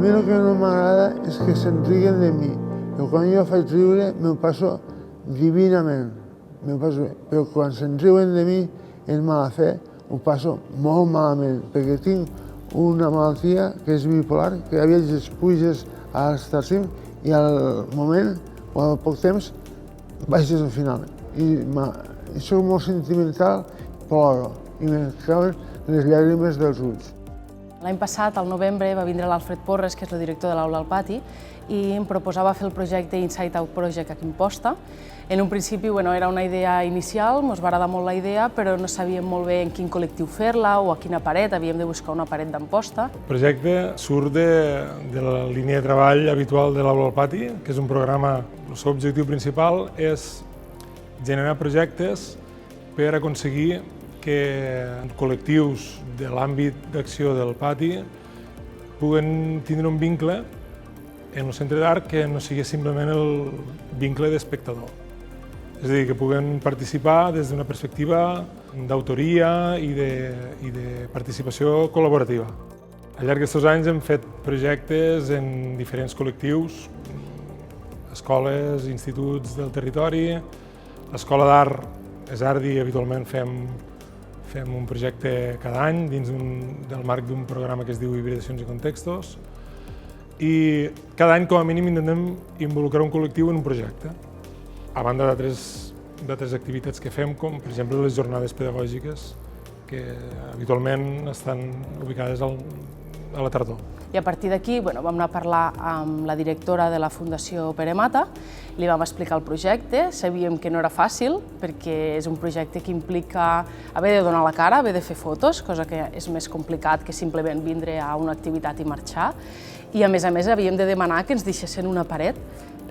mi el que no m'agrada és que se'n riguen de mi. Però quan jo faig riure m'ho passo divinament, però quan se'n riuen de mi és mala fe, ho passo molt malament, perquè tinc una malaltia que és bipolar, que ja veig les puges a l'estat cim i al moment, o al poc temps, baixes al final. I soc molt sentimental, ploro, i me cauen les llàgrimes dels ulls. L'any passat, al novembre, va vindre l'Alfred Porres, que és el director de l'Aula al Pati, i em proposava fer el projecte Inside Out Project aquí a Amposta. En un principi era una idea inicial, ens va agradar molt la idea, però no sabíem molt bé en quin col·lectiu fer-la o a quina paret, havíem de buscar una paret d'Amposta. El projecte surt de la línia de treball habitual de l'Aula al Pati, que és un programa. El seu objectiu principal és generar projectes per aconseguir que col·lectius de l'àmbit d'acció del pati puguen tindre un vincle en el centre d'art que no sigui simplement el vincle d'espectador. És a dir, que puguen participar des d'una perspectiva d'autoria i de participació col·laborativa. Al llarg d'aquests anys hem fet projectes en diferents col·lectius, escoles, instituts del territori. L'Escola d'Art Esardi habitualment fem un projecte cada any dins del marc d'un programa que es diu Hibridacions i Contextos, i cada any com a mínim intentem involucrar un col·lectiu en un projecte, a banda d'altres activitats que fem, com per exemple les jornades pedagògiques, que habitualment estan ubicades a la tardor. I a partir d'aquí vam anar a parlar amb la directora de la Fundació Pere Mata, li vam explicar el projecte, sabíem que no era fàcil, perquè és un projecte que implica haver de donar la cara, haver de fer fotos, cosa que és més complicat que simplement vindre a una activitat i marxar, i a més havíem de demanar que ens deixessin una paret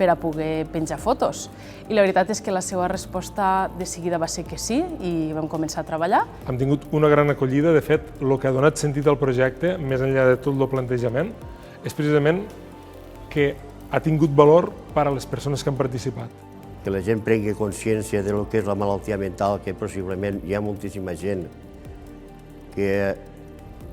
per a poder penjar fotos. I la veritat és que la seva resposta de seguida va ser que sí i vam començar a treballar. Hem tingut una gran acollida. De fet, el que ha donat sentit al projecte, més enllà de tot el plantejament, és precisament que ha tingut valor per a les persones que han participat. Que la gent prengui consciència de lo que és la malaltia mental, que possiblement hi ha moltíssima gent que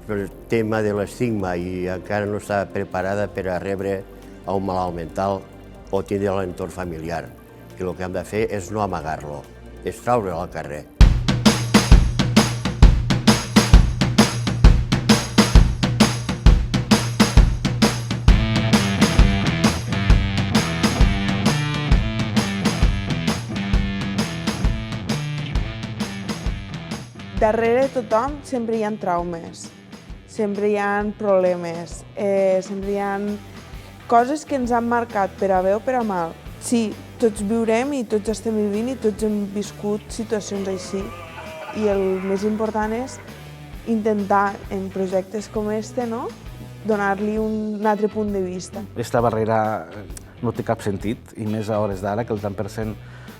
pel tema de l'estigma i encara no està preparada per a rebre a un malalt mental o tindre l'entorn familiar, que el que hem de fer és no amagar-lo, és treure'l al carrer. Darrere tothom sempre hi ha traumes, sempre hi ha problemes, sempre hi ha coses que ens han marcat per a bé o per a mal. Sí, tots viurem i tots estem vivint i tots hem viscut situacions així. I el més important és intentar, en projectes com este, donar-li un altre punt de vista. Aquesta barrera no té cap sentit, i més a hores d'ara, que el tant per cent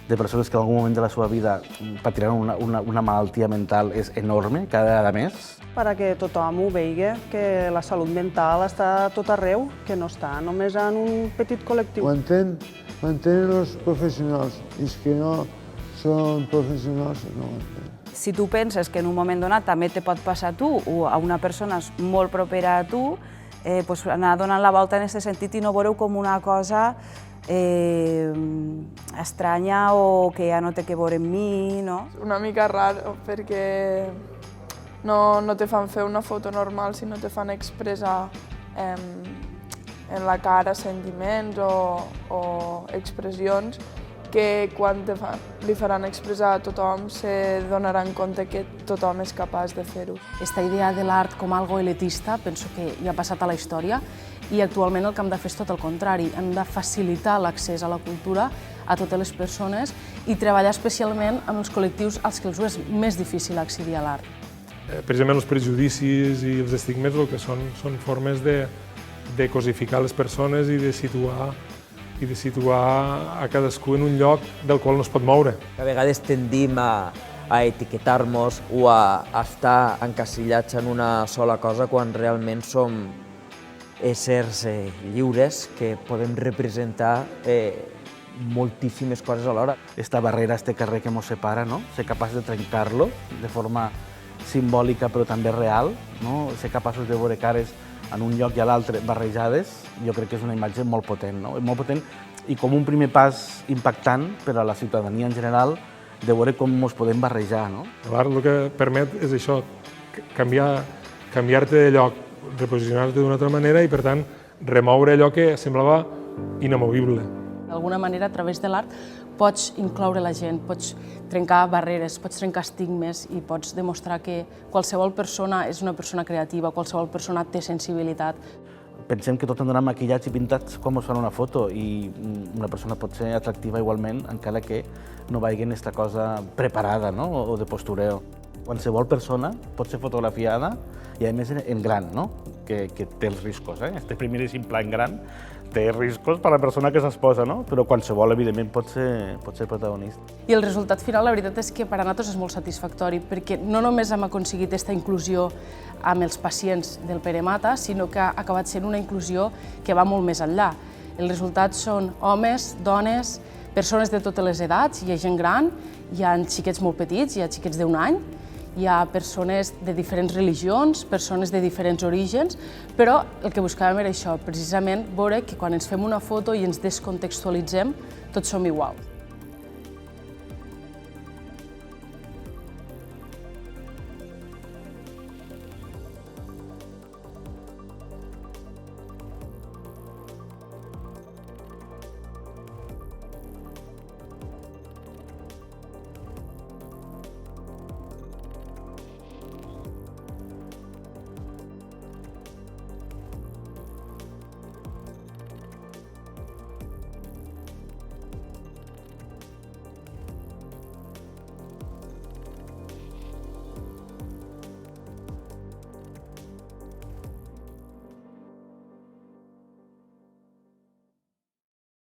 de persones que en algun moment de la seva vida patiran una malaltia mental és enorme, cada vegada més. Perquè tothom ho vegi, que la salut mental està a tot arreu, que no està només en un petit col·lectiu. Ho entenen els professionals, i els que no són professionals no ho entenen. Si tu penses que en un moment donat també te pot passar a tu o a una persona molt propera a tu, anar donant la volta en aquest sentit i no veure-ho com una cosa estranya o que ja no té que veure amb mi, no? Una mica raro, perquè no te fan fer una foto normal, sinó te fan expressar en la cara sentiments o expressions que quan li faran expressar a tothom se donaran compte que tothom és capaç de fer-ho. Aquesta idea de l'art com algo elitista penso que ja ha passat a la història i actualment el que hem de fer és tot el contrari. Hem de facilitar l'accés a la cultura a totes les persones i treballar especialment amb els col·lectius als que els és més difícil accedir a l'art. Precisament els prejudicis i els estigmes el que són formes de cosificar les persones i de situar a cadascú en un lloc del qual no es pot moure. A vegades tendim a etiquetar-nos o a estar encasillats en una sola cosa quan realment som éssers lliures que podem representar moltíssimes coses alhora. Esta barrera, este carrer que ens separa, ser capaç de trencar-lo de forma simbòlica però també real, no? Ser capaços de veure cares en un lloc i a l'altre barrejades, jo crec que és una imatge molt potent, no? Molt potent i com un primer pas impactant per a la ciutadania en general de veure com ens podem barrejar, no? L'art el que permet és això, canviar-te de lloc, reposicionar-te d'una altra manera i, per tant, remoure allò que semblava inamovible. D'alguna manera, a través de l'art, pots incloure la gent, pots trencar barreres, pots trencar estigmes i pots demostrar que qualsevol persona és una persona creativa, qualsevol persona té sensibilitat. Pensem que tots han d'anar maquillats i pintats com es fan una foto i una persona pot ser atractiva igualment encara que no vagi en aquesta cosa preparada, no? O de postureo. Qualsevol persona pot ser fotografiada i a més en gran, no? Que té els riscos. Este primer exemple en gran té riscos per a la persona que s'exposa, no? Però qualsevol, evidentment, pot ser protagonista. I el resultat final, la veritat és que per a nosaltres és molt satisfactori, perquè no només hem aconseguit aquesta inclusió amb els pacients del Pere Mata, sinó que ha acabat sent una inclusió que va molt més enllà. Els resultats són homes, dones, persones de totes les edats, hi ha gent gran, hi ha xiquets molt petits, hi ha xiquets d'un any, hi ha persones de diferents religions, persones de diferents orígens, però el que buscàvem era això, precisament veure que quan ens fem una foto i ens descontextualitzem, tots som iguals.